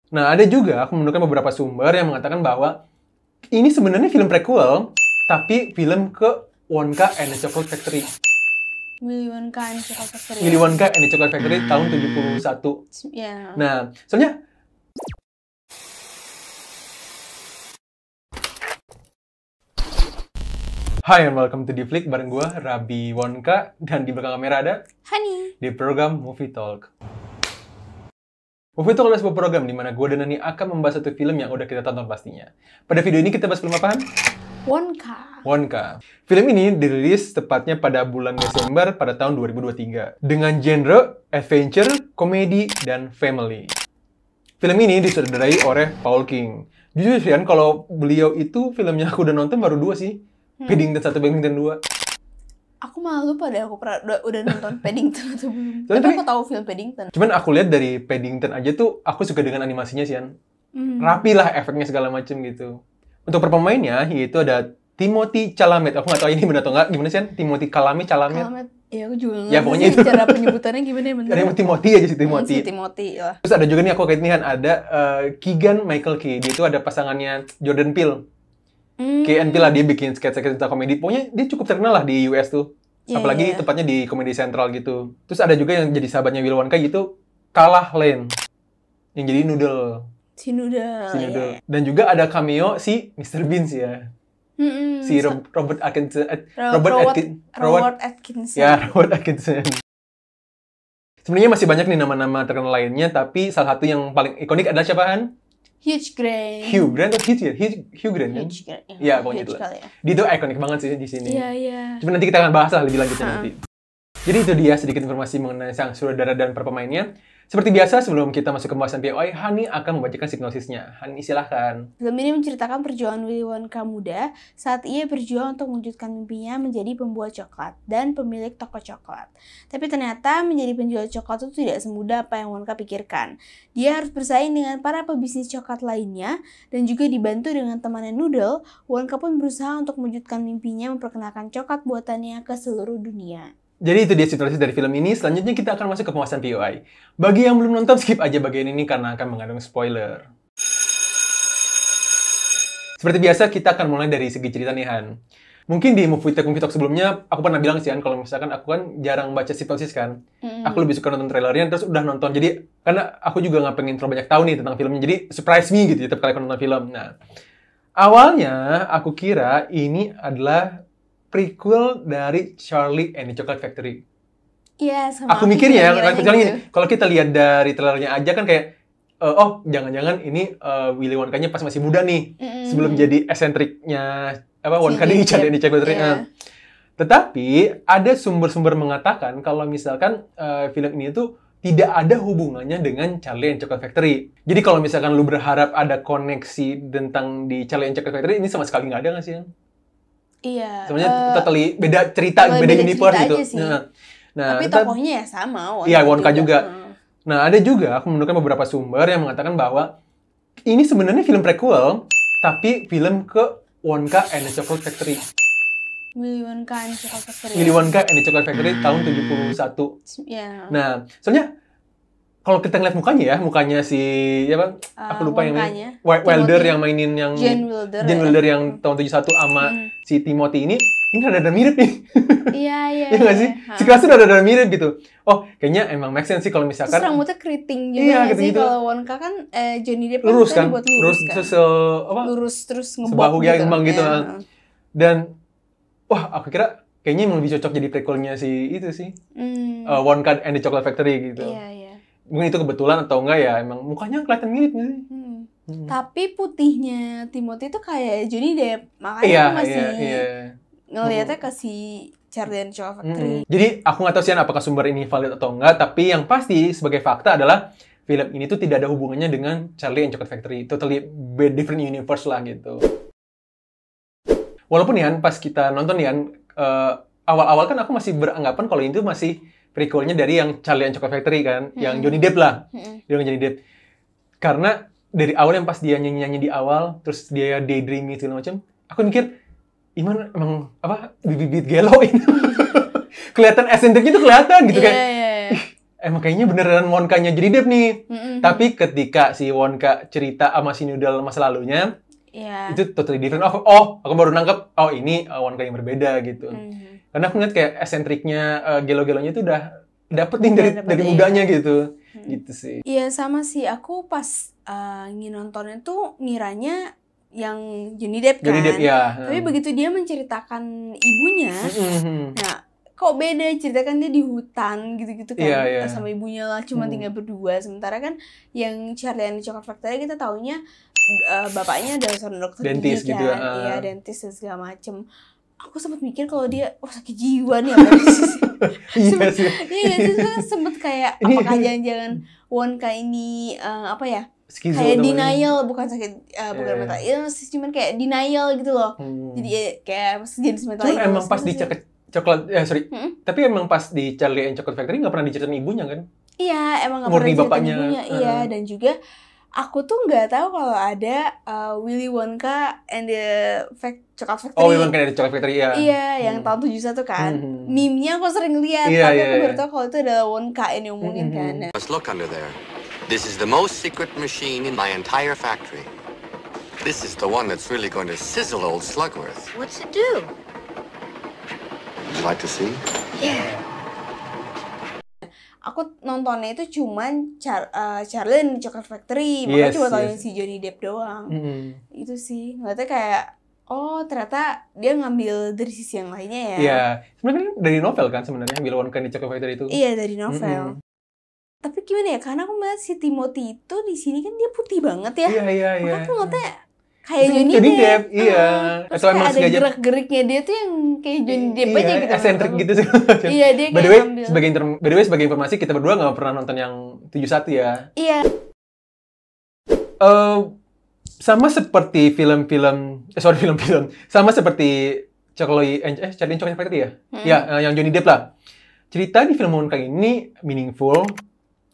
Nah, ada juga aku menemukan beberapa sumber yang mengatakan bahwa ini sebenarnya film prequel, tapi film ke Wonka and the Chocolate Factory. Willy Wonka and the Chocolate Factory. Willy Wonka and the Chocolate Factory tahun 71. Ya. Nah, soalnya Hai and welcome to The Flick bareng gue, Rabi Wonka, dan di belakang kamera ada Hani. di program Movie Talk. Movie Talk adalah sebuah program di mana gue dan Nani akan membahas satu film yang udah kita tonton pastinya. Pada video ini kita bahas film apaan? Wonka. Film ini dirilis tepatnya pada bulan Desember pada tahun 2023 dengan genre adventure, komedi, dan family. Film ini disutradarai oleh Paul King. Jujur sih kan, kalau beliau itu filmnya aku udah nonton baru 2 sih. Paddington 1, Paddington 2. Aku malu pada aku udah nonton Paddington atau belum. Tapi Tapi aku tahu film Paddington. Cuman aku lihat dari Paddington aja tuh, aku suka dengan animasinya sih, An. Rapi lah efeknya segala macem gitu. Untuk pemainnya, yaitu ada Timothée Chalamet. Aku nggak tahu ini benar atau nggak. Gimana sih, An? Timothée Chalamet? Ya aku juga nggak Ya, pokoknya itu. cara penyebutannya gimana ya bener. Ada yang Timothy aja sih, Timothy. Si Timothy lah. Terus ada juga nih aku kait nih, Han, ada Keegan Michael Key. Dia itu ada pasangannya Jordan Peele. Key and Peele lah, dia bikin sketsa-sketsa komedi. Pokoknya dia cukup terkenal lah di US tuh. Apalagi tepatnya di Comedy Central gitu. Terus ada juga yang jadi sahabatnya Willy Wonka gitu, Kala Lane. Yang jadi Noodle. Si Noodle. Yeah. Dan juga ada cameo si Mr. Bean sih ya. Si Robert Atkinson. Robert Atkinson. Ya, Robert Atkinson. Sebenarnya masih banyak nih nama-nama terkenal lainnya, tapi salah satu yang paling ikonik adalah siapa, Han? Hugh Grant. Hugh Grant atau Hugh Grant kan? Iya, pokoknya itu lah. Dia tuh ikonik banget sih di sini. Iya. Cuma nanti kita akan bahas lah lebih lanjutnya nanti. Jadi itu dia sedikit informasi mengenai sang sutradara dan para pemainnya. Seperti biasa, sebelum kita masuk ke pembahasan POI, Hani akan membacakan sinopsisnya. Hani, silahkan. Film ini menceritakan perjuangan Willy Wonka muda saat ia berjuang untuk mewujudkan mimpinya menjadi pembuat coklat dan pemilik toko coklat. Tapi ternyata menjadi penjual coklat itu tidak semudah apa yang Wonka pikirkan. Dia harus bersaing dengan para pebisnis coklat lainnya dan juga dibantu dengan temannya Noodle. Wonka pun berusaha untuk mewujudkan mimpinya memperkenalkan coklat buatannya ke seluruh dunia. Jadi itu dia situasi dari film ini. Selanjutnya kita akan masuk ke pembahasan POI. Bagi yang belum nonton, skip aja bagian ini karena akan mengandung spoiler. Seperti biasa, kita akan mulai dari segi cerita nih, Han. Mungkin di Movie Talk sebelumnya, aku pernah bilang sih, Han, kalau misalkan aku kan jarang baca sinopsis kan. Aku lebih suka nonton trailernya, terus udah nonton. Jadi, karena aku juga nggak pengen terlalu banyak tahu nih tentang filmnya. Jadi, surprise me gitu, tiap kali aku nonton film. Nah, awalnya aku kira ini adalah prequel dari Charlie and the Chocolate Factory. Iya, sama aku mikirnya gitu. Kalau kita lihat dari trailernya aja kan kayak oh, jangan-jangan ini Willy Wonka-nya pas masih muda nih. Sebelum jadi eksentriknya Wonka di Charlie and the Chocolate Factory. Tetapi ada sumber-sumber mengatakan kalau misalkan film ini tuh tidak ada hubungannya dengan Charlie and Chocolate Factory. Jadi kalau misalkan lu berharap ada koneksi tentang di Charlie and Chocolate Factory, ini sama sekali nggak ada nggak sih? Iya. Sebenarnya totally beda cerita, beda universe gitu. Nah, tapi tokohnya ya sama. Iya, Wonka juga. Nah, ada juga aku menemukan beberapa sumber yang mengatakan bahwa ini sebenarnya film prequel, tapi film ke Wonka and the Chocolate Factory. Willy Wonka and the Chocolate Factory. Willy Wonka and the Chocolate Factory tahun 71. Iya. Nah, soalnya kalau kita ngeliat mukanya si aku lupa yang Wilder yang mainin yang Gene Wilder yang tahun 71 sama si Timothy ini rada-rada mirip nih. Iya. Iya nggak sih? Sekelasnya rada-rada mirip gitu. Oh, kayaknya emang make sense sih kalau misalkan. Terus rambutnya keriting juga sih. Kalau Wonka kan Johnny Depp lurus kan? Lurus terus lurus terus ngebok gitu. Gembang gitu. Dan wah, aku kira kayaknya emang lebih cocok jadi prequelnya si itu sih. Wonka and the Chocolate Factory gitu. Iya. Mungkin itu kebetulan atau enggak ya, emang mukanya kelihatan mirip nggak sih? Tapi putihnya Timothy itu kayak Johnny Depp, makanya masih ngelihatnya ke si Charlie and Chocolate Factory. Jadi aku nggak tahu sih apakah sumber ini valid atau enggak, tapi yang pasti sebagai fakta adalah film ini tuh tidak ada hubungannya dengan Charlie and Chocolate Factory, totally different universe lah gitu. Walaupun ya pas kita nonton ya awal-awal kan aku masih beranggapan kalau itu masih prequelnya dari yang Charlie and Chocolate Factory kan, yang Johnny Depp lah, Johnny Depp. Karena dari awal yang pas dia nyanyi di awal, terus dia daydreaming segala macam, aku mikir, Iman emang bibit gelo ini. Kelihatan esentriknya tuh kelihatan gitu kayak. emang kayaknya beneran Wonka-nya Johnny Depp nih. Tapi ketika si Wonka cerita sama si Noodle masa lalunya, itu totally different. Oh, aku baru nangkep. Oh, ini Wonka yang berbeda gitu. Karena aku ngeliat kayak esentriknya, gelo-gelonya itu udah dapet nih dari mudanya gitu. Gitu sih. Iya, sama sih. Aku pas nontonnya tuh ngiranya yang Johnny Depp kan. Johnny Depp, ya. Tapi begitu dia menceritakan ibunya, nah kok beda, ceritakan dia di hutan gitu-gitu kan, sama ibunya lah, cuma tinggal berdua. Sementara kan yang Charlie and the Chocolate Factory kita taunya bapaknya adalah seorang dokter dentis gigi kan, gitu, iya dentis dan segala macem. Aku sempat mikir kalau dia sakit jiwa nih apa sih? Iya sih. Iya sih, sempet kayak apakah jangan-jangan Wonka ini apa ya? Skizo kayak denial, bukan sakit, bukan mental illness, cuman kayak denial gitu loh. Jadi kayak jenis mental illness. Emang pas di coklat, tapi emang pas di Charlie and Chocolate Factory nggak pernah diceritain ibunya kan? Iya, emang nggak pernah diceritain ibunya. Iya, dan juga aku tuh nggak tahu kalau ada Willy Wonka and the Chocolate Factory. Oh, Willy Wonka and the Chocolate Factory, ya. Iya, yang tahun 71 kan. Meme-nya aku sering lihat, tapi aku baru tahu kalau itu adalah Wonka yang diomongin kan. Let's look under there. This is the most secret machine in my entire factory. This is the one that's really going to sizzle old Slugworth. What's it do? Would you like to see? Yeah. Aku nontonnya itu cuman Charlie and the Chocolate Factory, makanya cuma tahu yang si Johnny Depp doang. Itu sih, ngeliatnya kayak, oh ternyata dia ngambil dari sisi yang lainnya ya. Iya, sebenarnya dari novel kan sebenarnya Willy Wonka and the Chocolate Factory itu. Iya, dari novel. Tapi gimana ya, karena aku melihat si Timothy itu di sini kan dia putih banget ya. Iya. Makanya aku ngeliatnya kayak Johnny Depp. Iya. Terus kayak ada gerak-geriknya dia tuh yang kayak Johnny Depp aja gitu. Esentrik gitu sih. Iya, dia by kayak ngambil. the way, sebagai informasi, kita berdua nggak pernah nonton yang 71 ya. Iya. Sama seperti film-film. Sama seperti Charlie and Chocolate Factory ya? Ya, yang Johnny Depp lah. Cerita di film Wonka ini meaningful,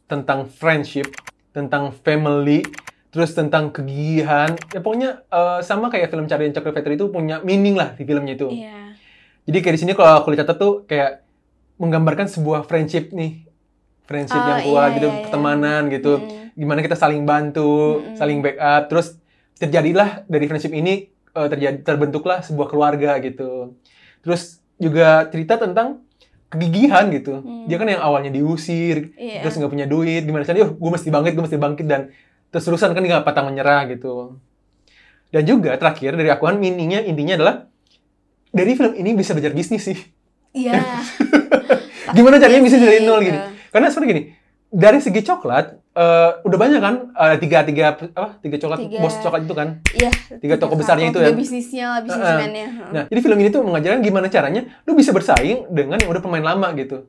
tentang friendship, tentang family, terus tentang kegigihan. Ya pokoknya sama kayak film Charlie and Chocolate Factory itu punya meaning lah di filmnya itu. Iya. Jadi kayak di sini kalau aku lihat tuh kayak menggambarkan sebuah friendship nih. Friendship yang kuat gitu, pertemanan gitu. Gimana kita saling bantu, saling backup. Terus terjadilah dari friendship ini terbentuklah sebuah keluarga gitu. Terus juga cerita tentang kegigihan gitu. Dia kan yang awalnya diusir, terus nggak punya duit, gimana caranya, gue mesti bangkit, dan terus-terusan kan nggak patah menyerah gitu. Dan juga terakhir dari akuan intinya adalah dari film ini bisa belajar bisnis sih. Iya. Gimana caranya bisnis dari nol gitu. Karena seperti gini, dari segi coklat udah banyak kan tiga coklat, bos coklat itu kan. Iya. 3 toko besarnya itu ya. Bisnisnya, bisnismennya. Nah, jadi film ini tuh mengajarkan gimana caranya lu bisa bersaing dengan yang udah pemain lama gitu.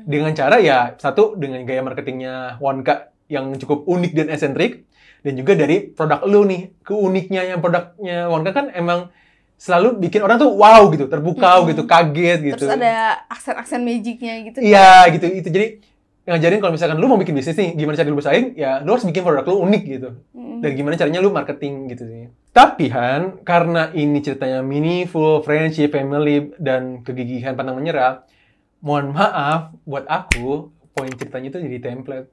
Dengan cara ya satu dengan gaya marketingnya Wonka yang cukup unik dan esentrik, dan juga dari produk lu nih. Keuniknya yang produknya Wonka kan emang selalu bikin orang tuh wow gitu, terpukau gitu, kaget gitu. Terus ada aksen-aksen magicnya gitu. Iya, gitu. Itu jadi ngajarin kalau misalkan lu mau bikin bisnis nih, gimana cara lu bersaing, ya lu harus bikin produk lu unik gitu. Dan gimana caranya lu marketing gitu sih. Tapi Han, karena ini ceritanya meaningful, friendship, family, dan kegigihan pantang menyerah, mohon maaf, buat aku, poin ceritanya itu jadi template.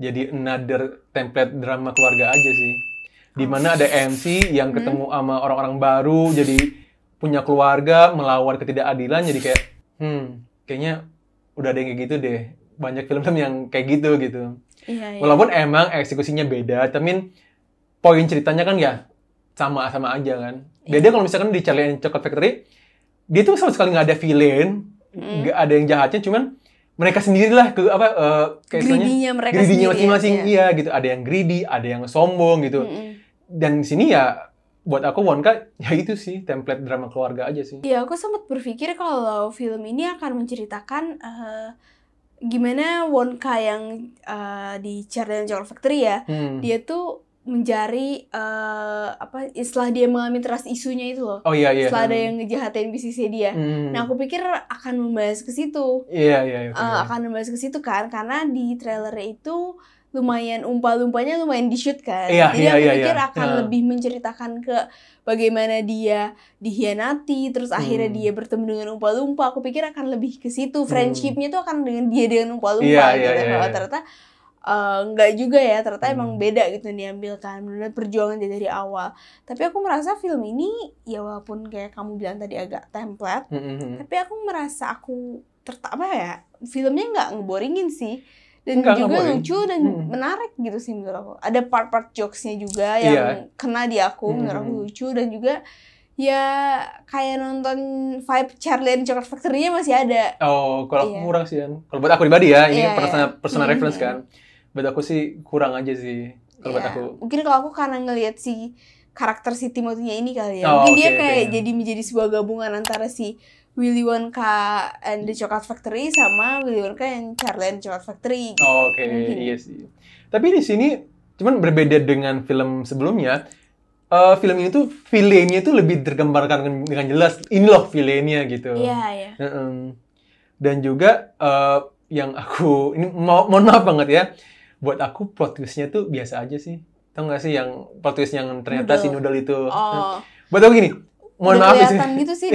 Jadi another template drama keluarga aja sih. Dimana ada MC yang ketemu sama orang-orang baru, jadi punya keluarga, melawan ketidakadilan, jadi kayak, kayaknya udah ada yang kayak gitu deh. Banyak film-film yang kayak gitu. Iya. Walaupun emang eksekusinya beda, tapi poin ceritanya kan ya sama-sama aja kan. Beda kalau misalkan di Charlie and Chocolate Factory, dia tuh sama sekali nggak ada villain, nggak ada yang jahatnya, cuman mereka sendirilah greedy-nya mereka greedy-nya masing-masing, iya gitu. Ada yang greedy, ada yang sombong gitu. Dan di sini ya buat aku Wonka ya itu sih template drama keluarga aja sih. Iya, aku sempat berpikir kalau film ini akan menceritakan gimana Wonka yang di Charlie and Chocolate Factory ya, dia tuh mencari setelah dia mengalami trust isunya itu loh. Oh iya. Setelah ada yang ngejahatin bisnisnya dia. Nah, aku pikir akan membahas ke situ. Iya. Akan membahas ke situ kan, karena di trailer itu lumayan umpa-lumpanya lumayan di-shoot kan. Iya, Jadi iya, aku iya, pikir iya. akan lebih menceritakan ke bagaimana dia dihianati, terus akhirnya dia bertemu dengan umpa-lumpa. Aku pikir akan lebih ke situ. Friendship-nya tuh akan dengan dia dengan umpa-lumpa Iya, gitu. iya, iya. Ternyata enggak juga ya, ternyata emang beda gitu diambilkan. Benar perjuangan dia dari awal. Tapi aku merasa film ini ya walaupun kayak kamu bilang tadi agak template, tapi aku merasa apa ya, filmnya nggak ngeboringin sih. Dan Enggak, juga boring. lucu dan menarik gitu sih menurut aku. Ada part-part jokes-nya juga yang kena di aku, menurut aku lucu. Dan juga ya kayak nonton vibe Charlie and Chocolate Factory-nya masih ada. Oh, kalau aku kurang sih kan. Kalau buat aku pribadi ya, ini personal reference kan. Buat aku sih kurang aja sih kalau buat aku. Mungkin kalau aku karena ngelihat si karakter si Timothy-nya ini kali ya. Mungkin dia kayak jadi menjadi sebuah gabungan antara si Willy Wonka and the Chocolate Factory sama Willy Wonka and Charlie and Chocolate Factory. Oke, iya sih. Tapi di sini cuman berbeda dengan film sebelumnya. Film ini tuh villainnya tuh lebih tergambarkan dengan jelas. Ini loh villainnya gitu. Iya, iya. Dan juga yang aku ini mohon maaf banget ya. Buat aku plot twist-nya tuh biasa aja sih. Tahu nggak sih yang plot twist yang ternyata si Noodle itu. Buat aku gini. Mohon maaf kelihatan gitu sih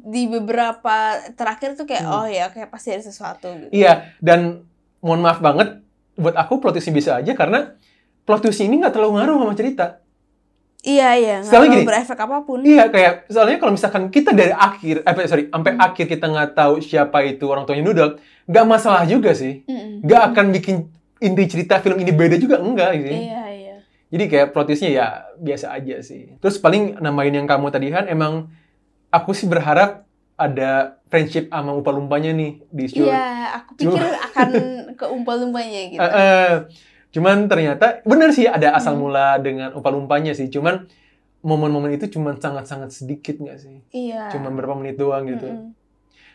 di beberapa terakhir tuh kayak oh ya kayak pasti ada sesuatu gitu. Iya, dan mohon maaf banget buat aku plot twist-nya bisa aja karena plot twist ini nggak terlalu ngaruh sama cerita. Iya, nggak terlalu berefek apapun. Iya, kayak soalnya kalau misalkan kita dari akhir, sampai akhir kita nggak tahu siapa itu orang tuanya Noodle, nggak masalah juga sih. Nggak akan bikin inti cerita film ini beda juga, enggak sih. Iya. Jadi kayak plot twist-nya ya biasa aja sih. Terus paling nambahin yang kamu tadi Han, emang aku sih berharap ada friendship sama umpa-lumpanya nih di show. Iya, aku pikir akan ke umpa-lumpanya gitu. Cuman ternyata benar sih ada asal mula dengan umpa-lumpanya sih. Cuman momen-momen itu cuman sangat-sangat sedikit nggak sih? Iya. Cuman berapa menit doang gitu.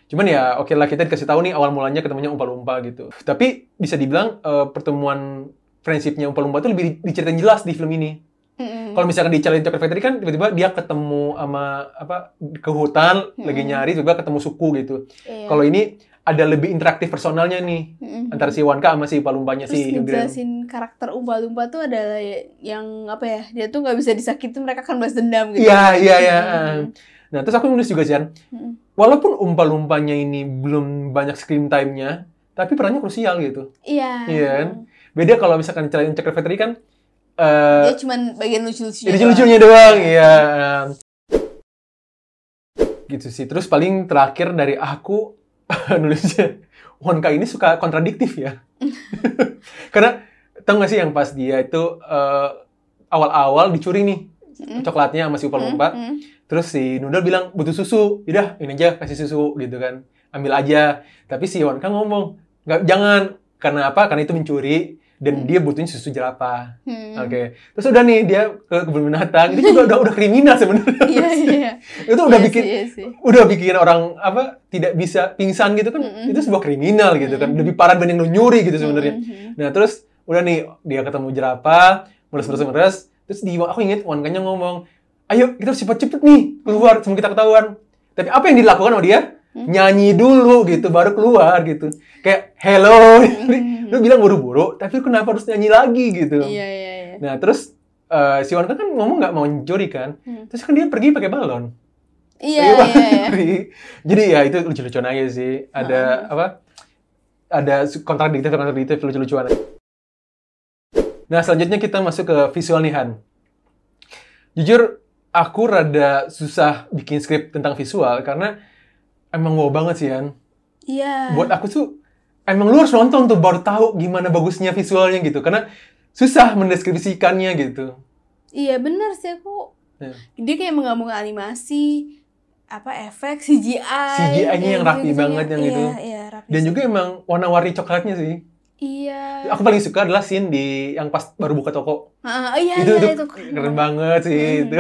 Cuman ya oke lah kita dikasih tahu nih awal mulanya ketemunya umpa-lumpa gitu. Tapi bisa dibilang pertemuan friendship-nya umpa-lumpa itu lebih diceritain jelas di film ini. Kalau misalkan di Charlie and Chocolate Factory kan tiba-tiba dia ketemu sama ke hutan lagi nyari tiba-tiba ketemu suku gitu. Kalau ini ada lebih interaktif personalnya nih antara si Wonka sama si umpa-lumpanya si Hugh Grant. Terus ngejelasin karakter umpa-lumpa tuh adalah yang apa ya? Dia tuh nggak bisa disakitin, mereka kan balas dendam gitu. Iya. Nah, terus aku nulis juga sih kan. Walaupun umpa-lumpanya ini belum banyak screen time-nya, tapi perannya krusial gitu. Iya. Iya kan? Beda kalau misalkan Charlie and Chocolate Factory kan dia cuman bagian lucu-lucunya. Lucu-lucunya doang, iya. Gitu sih. Terus paling terakhir dari aku nulisnya Wonka ini suka kontradiktif ya. Karena tau gak sih yang pas dia itu awal-awal dicuri nih coklatnya sama si umpa-lumpa. Terus si Noodle bilang butuh susu. Yaudah, ini aja kasih susu gitu kan. Ambil aja. Tapi si Wonka ngomong, jangan. Karena apa? Karena itu mencuri. Dan dia butuhnya susu jerapah. Oke. Terus udah nih dia ke kebun binatang. Itu juga udah kriminal sebenarnya. Iya. Itu udah bikin orang tidak bisa pingsan gitu kan. Itu sebuah kriminal gitu kan. Lebih parah dibanding lu nyuri gitu sebenarnya. Nah, terus udah nih dia ketemu jerapah, meres. Terus aku inget Wonkanya ngomong, "Ayo, kita harus cepet-cepet nih keluar sebelum kita ketahuan." Tapi apa yang dilakukan sama dia? Nyanyi dulu gitu baru keluar gitu. Kayak hello. Lu bilang buru-buru, tapi kenapa harus nyanyi lagi gitu? Iya. Nah, terus si Wonka kan ngomong nggak mau mencuri kan? Terus kan dia pergi pakai balon. Iya. Jadi ya itu lucu-lucuan aja sih. Ada ada kontradiktif lucu-lucuan. Nah, selanjutnya kita masuk ke visual nih Han. Jujur, aku rada susah bikin skrip tentang visual karena emang wow banget sih Han. Iya. Buat aku tuh emang lu harus nonton tuh baru tahu gimana bagusnya visualnya gitu. Karena susah mendeskripsikannya gitu. Iya benar sih aku. Dia kayak menggabungkan animasi, efek, CGI. CGI-nya yang rapi banget yang itu. Iya, rapi. Dan juga emang warna-warni coklatnya sih. Iya. Aku paling suka adalah scene yang pas baru buka toko. Itu keren banget sih itu.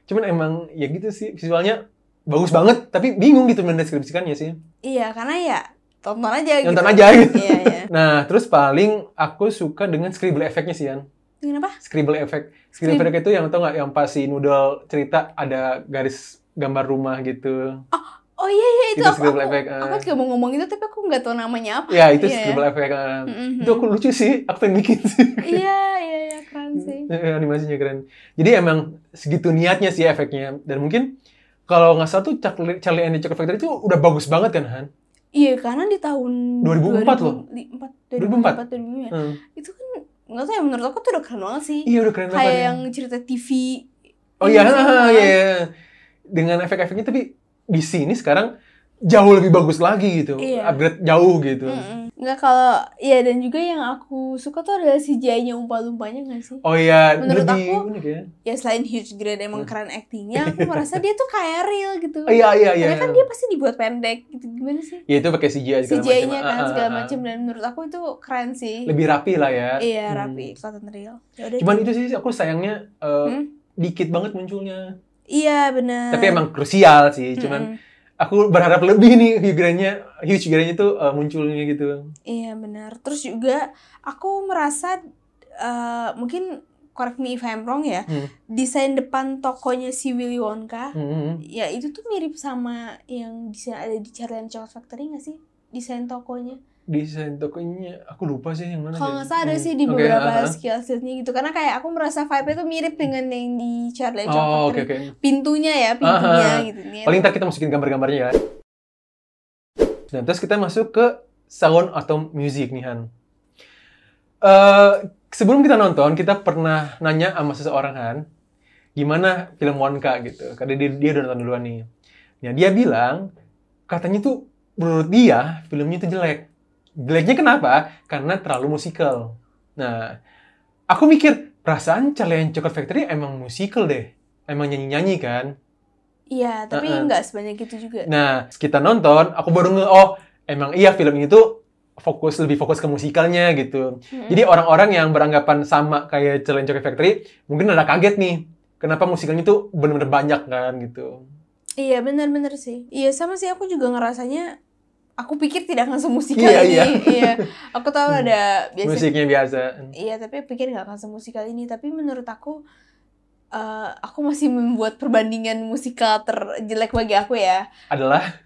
Cuman emang ya gitu sih visualnya bagus banget tapi bingung gitu mendeskripsikannya sih. Iya, karena ya tonton aja gitu. Nonton aja gitu. Iya. Nah, terus paling aku suka dengan scribble effect-nya sih, Yan. Kenapa? Scribble effect. Scribble effect itu yang tau nggak yang pas si Noodle cerita ada garis gambar rumah gitu. Oh Oh iya itu scribble effect. Aku juga mau ngomong itu tapi aku nggak tahu namanya apa. Ya itu scribble effect. Itu aku lucu sih, aku pengen bikin sih. Iya keren sih. Animasinya keren. Jadi emang segitu niatnya sih efeknya. Dan mungkin kalau nggak salah tuh Charlie and the Chocolate Factory itu udah bagus banget kan, Han? Iya, karena di tahun 2004 loh. 2004 itu kan nggak tahu ya, menurut aku tuh udah keren banget sih. Iya udah keren banget. Kayak yang cerita TV. Oh iya, iya. Dengan efek-efeknya tapi di sini sekarang jauh lebih bagus lagi gitu. Iya. Upgrade jauh gitu. Nggak kalau, ya dan juga yang aku suka tuh adalah CGI-nya umpa-lumpanya nggak sih? Oh iya, menurut lebih aku, unik ya selain Hugh Grant emang keren actingnya, aku merasa dia tuh kayak real gitu. Iya. Karena kan dia pasti dibuat pendek gitu, gimana sih? Ya itu pakai CGI segala macam. CGI-nya kan segala macam, dan menurut aku itu keren sih. Lebih rapi lah ya. Iya, rapi, kelihatan real. Yaudah, cuman itu sih aku sayangnya dikit banget munculnya. Iya, benar. Tapi emang krusial sih, cuman aku berharap lebih nih Hugh Grant-nya tuh munculnya gitu. Iya benar. Terus juga aku merasa mungkin correct me if I'm wrong ya, desain depan tokonya si Willy Wonka, ya itu tuh mirip sama yang desain ada di Charlie and the Chocolate Factory nggak sih? Desain tokonya aku lupa sih yang mana. Kalau nggak salah ada sih di beberapa skill-skillnya gitu. Karena kayak aku merasa vibe-nya tuh mirip dengan yang di Charlie and the Chocolate Factory. Pintunya gitu. Paling ntar kita masukin gambar-gambarnya ya. Nah, terus kita masuk ke sound atau music nih, Han. Sebelum kita nonton, kita pernah nanya sama seseorang, Han, gimana film Wonka gitu. Karena dia udah nonton duluan nih. Nah, dia bilang, katanya tuh menurut dia, filmnya tuh jelek. Jeleknya kenapa? Karena terlalu musikal. Nah, aku mikir, perasaan Charlie and the Chocolate Factory emang musikal deh. Emang nyanyi-nyanyi kan? Iya, tapi nggak sebanyak itu juga. Nah, kita nonton, aku baru emang iya film ini tuh lebih fokus ke musikalnya gitu. Jadi orang-orang yang beranggapan sama kayak Charlie and the Chocolate Factory, mungkin ada kaget nih. Kenapa musikalnya tuh bener-bener banyak kan gitu. Iya, bener-bener sih. Iya, sama sih aku juga ngerasanya, aku pikir tidak akan semusikal ini. Iya. Aku tahu ada musiknya biasa. Iya, tapi pikir nggak akan semusikal ini. Tapi menurut aku masih membuat perbandingan musikal terjelek bagi aku ya. Adalah?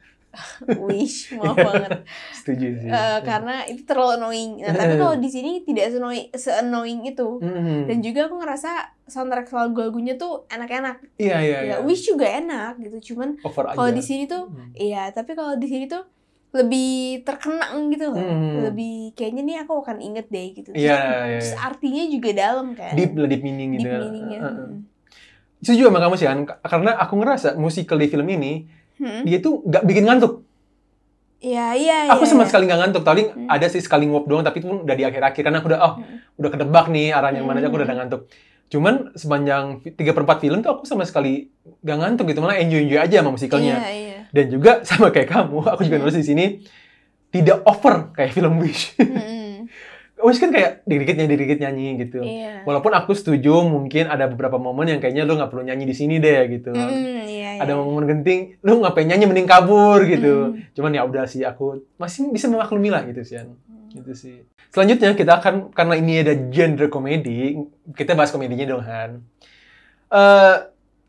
Wish, maaf banget. Setuju sih. Karena itu terlalu annoying. Nah, tapi kalau di sini tidak se-annoying itu. Dan juga aku ngerasa soundtrack lagu-lagunya tuh enak-enak. Iya. Wish juga enak gitu. Cuman kalau di sini tuh, iya. Tapi kalau di sini tuh lebih terkenang gitu loh. Lebih kayaknya nih aku akan inget deh gitu. Terus artinya juga dalam kan. Deep meaning gitu. Deep meaningnya. Itu juga sama kamu sih, kan? Karena aku ngerasa musikal di film ini dia tuh nggak bikin ngantuk. Iya. Aku sama sekali nggak ngantuk. Tadi ada sih sekali nguap doang, tapi itu pun udah di akhir-akhir. Karena aku udah kedebak nih arahnya mana aja, aku udah ngantuk. Cuman sepanjang 3/4 film tuh aku sama sekali nggak ngantuk gitu. Malah enjoy aja sama musikalnya. Iya. Dan juga sama kayak kamu, aku juga nulis di sini tidak over kayak film Wish. Wish kan kayak dikit-dikit nyanyi gitu. Iya. Walaupun aku setuju mungkin ada beberapa momen yang kayaknya lu nggak perlu nyanyi di sini deh gitu. Iya. Ada momen genting, lu ngapain nyanyi mending kabur gitu. Cuman ya udah sih, aku masih bisa memaklumi lah gitu sih. Gitu sih. Selanjutnya kita akan, karena ini ada genre komedi, kita bahas komedinya dong, Han.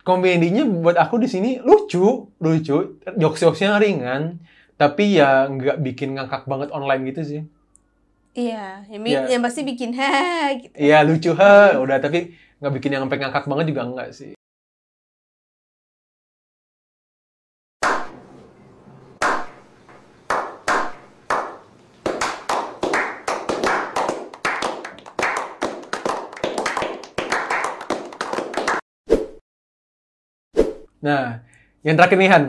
Komedinya buat aku di sini lucu, jokes-jokesnya ringan, tapi ya nggak bikin ngakak banget online gitu sih. Iya, yang pasti bikin gitu. Iya, lucu udah, tapi nggak bikin yang sampai ngakak banget juga enggak sih. Nah, yang terakhir nih, Han,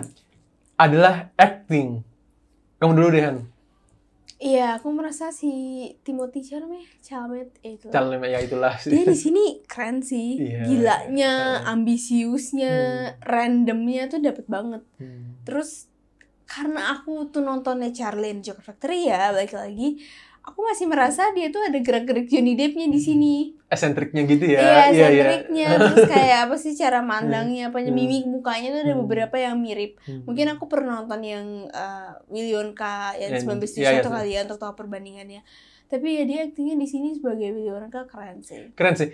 adalah acting. Kamu dulu deh, Han. Iya, aku merasa si Timothée Chalamet ya itulah sih. Dia di sini keren sih. Gilanya, ambisiusnya, randomnya tuh dapet banget. Terus karena aku tuh nontonnya Charlie and the Chocolate Factory ya, balik lagi, aku masih merasa dia tuh ada gerak-gerik Johnny Depp-nya di sini. Esentriknya gitu ya. Iya, esentriknya. Terus kayak apa sih cara mandangnya, mimik mukanya tuh ada beberapa yang mirip. Mungkin aku pernah nonton yang Willy Wonka yang 1971 kali ya untuk tahu perbandingannya. Tapi ya dia aktingnya di sini sebagai Willy Wonka keren sih. Keren sih.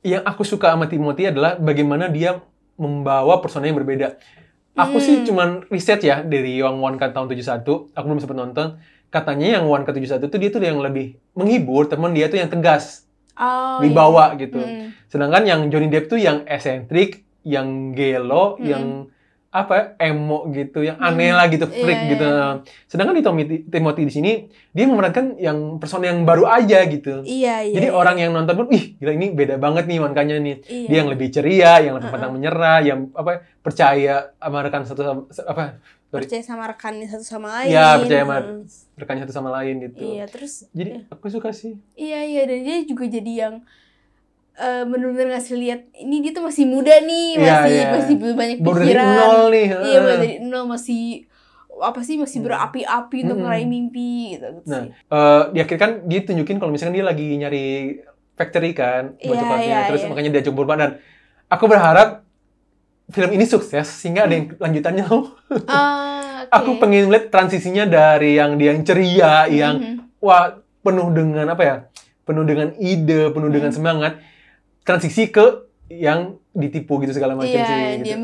Yang aku suka sama Timothée adalah bagaimana dia membawa persona yang berbeda. Aku sih cuman riset ya dari yang Wonka tahun 71, aku belum sempat nonton. Katanya yang Wonka 71 tuh dia tuh yang lebih menghibur, temen dia tuh yang tegas. Wibawa gitu. Sedangkan yang Johnny Depp tuh yang eksentrik, yang gelo, yang emo gitu, yang aneh lah gitu, freak gitu. Sedangkan di Timothy di sini dia memerankan yang person yang baru aja gitu. Jadi orang yang nonton pun, ih gila ini beda banget nih Wonkanya nih. Dia yang lebih ceria, yang lebih pantang menyerah, yang percaya sama rekan percaya sama rekannya satu sama lain. Iya, percaya sama rekannya satu sama lain gitu. Iya, terus jadi aku suka sih. Iya, dan dia juga jadi yang benar-benar ngasih lihat ini dia tuh masih muda nih, masih belum banyak pikiran. Baru dari nol nih. Iya, baru dari nol, masih berapi-api untuk meraih mimpi gitu. Nah, di akhir kan dia tunjukin kalau misalkan dia lagi nyari factory kan, coklatnya, terus makanya dia coba berubah. Dan aku berharap film ini sukses sehingga ada yang lanjutannya loh. Aku pengen lihat transisinya dari yang dia yang ceria, yang penuh dengan penuh dengan ide, penuh dengan semangat, transisi ke yang ditipu gitu segala macam sih. Iya, dia gitu.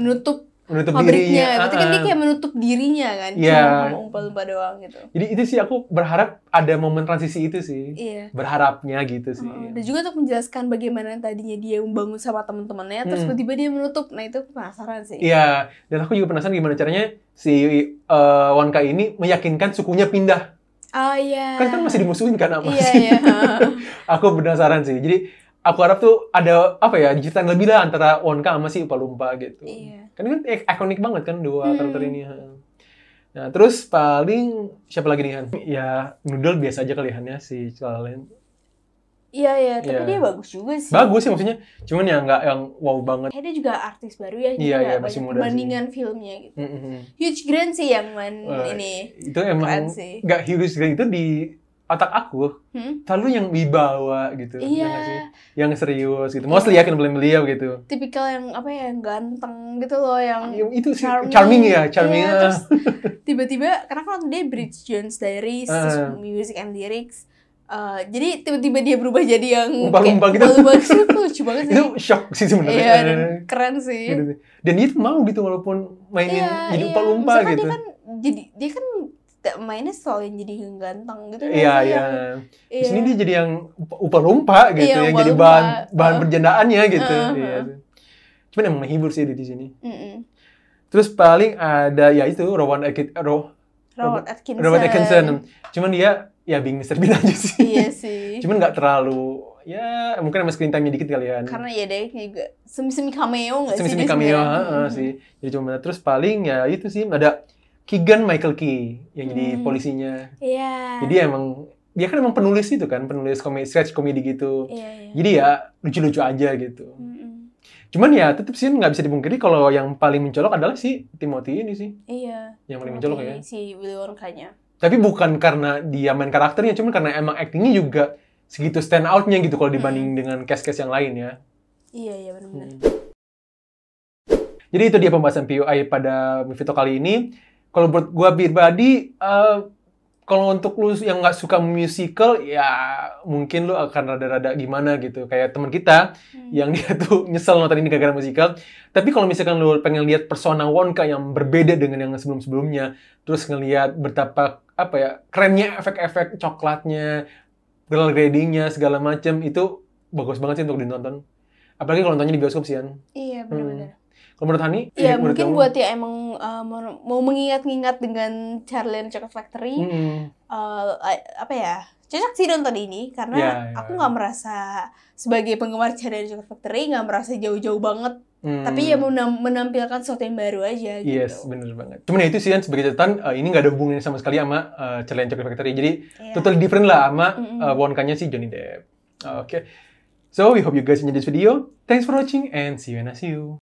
menutup pabriknya. dirinya. Berarti kan dia kayak menutup dirinya kan, cuma umpal-umpal doang gitu. Jadi itu sih aku berharap ada momen transisi itu sih. Berharapnya gitu sih. Dan juga untuk menjelaskan bagaimana tadinya dia membangun sama teman-temannya, terus tiba-tiba dia menutup. Nah itu penasaran sih. Iya, dan aku juga penasaran gimana caranya si Wonka ini meyakinkan sukunya pindah. Kan masih dimusuhin kan sama aku penasaran sih. Jadi aku harap tuh ada diceritain lebih lah antara Wonka sama si Upa-Lumpa gitu. Kan ikonik banget kan dua karakter ini. Nah, terus paling siapa lagi nih Han? Ya, Noodle biasa aja kelihatannya si La La Land. Iya, tapi dia bagus juga sih. Bagus sih maksudnya, cuman ya nggak yang wow banget. Dia juga artis baru ya, jadi masih muda perbandingan filmnya gitu. Hugh Grant sih yang main ini. Itu emang nggak Hugh Grant itu di otak aku selalu yang wibawa gitu, yang serius gitu. Mostly yakin beliau gitu. Tipikal yang yang ganteng gitu loh, yang itu charming ya. Terus tiba-tiba karena kan dia Bridget Jones Diaries, terus music and lyrics. Jadi tiba-tiba dia berubah jadi yang Upa-Lumpa gitu. Lucu banget sih. Itu shock sih sebenarnya. Iya, dan keren sih. Dan dia tuh mau gitu walaupun mainin jadi Upa-Lumpa gitu. Dia kan mainnya selalu yang jadi yang ganteng gitu. Iya. Di sini dia jadi yang Upa-Lumpa gitu, yang jadi bahan bercandaannya gitu. Cuman emang menghibur sih di sini. Terus paling ada ya itu Rowan Atkinson. Cuman dia being Mr. Bean aja sih. Iya sih. Cuman nggak terlalu, mungkin sama screen time-nya dikit kalian. Karena dia juga semi-semi cameo nggak sih? Semi-semi cameo sih. Jadi cuma terus paling ya itu sih ada Keegan Michael Key yang jadi polisinya. Iya. Jadi dia kan emang penulis itu kan, penulis sketch komedi gitu. Jadi ya lucu-lucu aja gitu. Cuman ya tetap sih nggak bisa dipungkiri kalau yang paling mencolok adalah si Timothy ini sih. Iya. Yang paling mencolok ya. Si Willy Wonka-nya. Tapi bukan karena dia main karakternya, cuman karena emang actingnya juga segitu stand out-nya gitu kalau dibanding dengan cast-cast yang lain ya. Iya benar-benar. Jadi itu dia pembahasan POI pada movie talk kali ini. Kalau buat gue pribadi, kalau untuk lu yang nggak suka musical, ya mungkin lu akan rada-rada gimana gitu. Kayak teman kita yang dia tuh nyesel nonton ini gara-gara musical. Tapi kalau misalkan lu pengen lihat persona Wonka yang berbeda dengan yang sebelum-sebelumnya, terus ngelihat betapa kerennya efek-efek coklatnya, girl grading-nya segala macam, itu bagus banget sih untuk ditonton. Apalagi kalau nontonnya di bioskop sih kan. Iya benar-benar. Kalau menurut Hani? Ya mungkin buat ya emang mau mengingat-ingat dengan Charlie and the Chocolate Factory, cocok sih nonton ini karena aku nggak merasa sebagai penggemar Charlie and the Chocolate Factory nggak merasa jauh-jauh banget, tapi ya menampilkan sesuatu yang baru aja gitu. Yes, bener banget. Cuman ya itu sih kan sebagai catatan, ini nggak ada hubungannya sama sekali sama Charlie and the Chocolate Factory, jadi totally different lah sama Wonka-nya si Johnny Depp. Okay. So we hope you guys enjoyed this video. Thanks for watching and see you in a see you.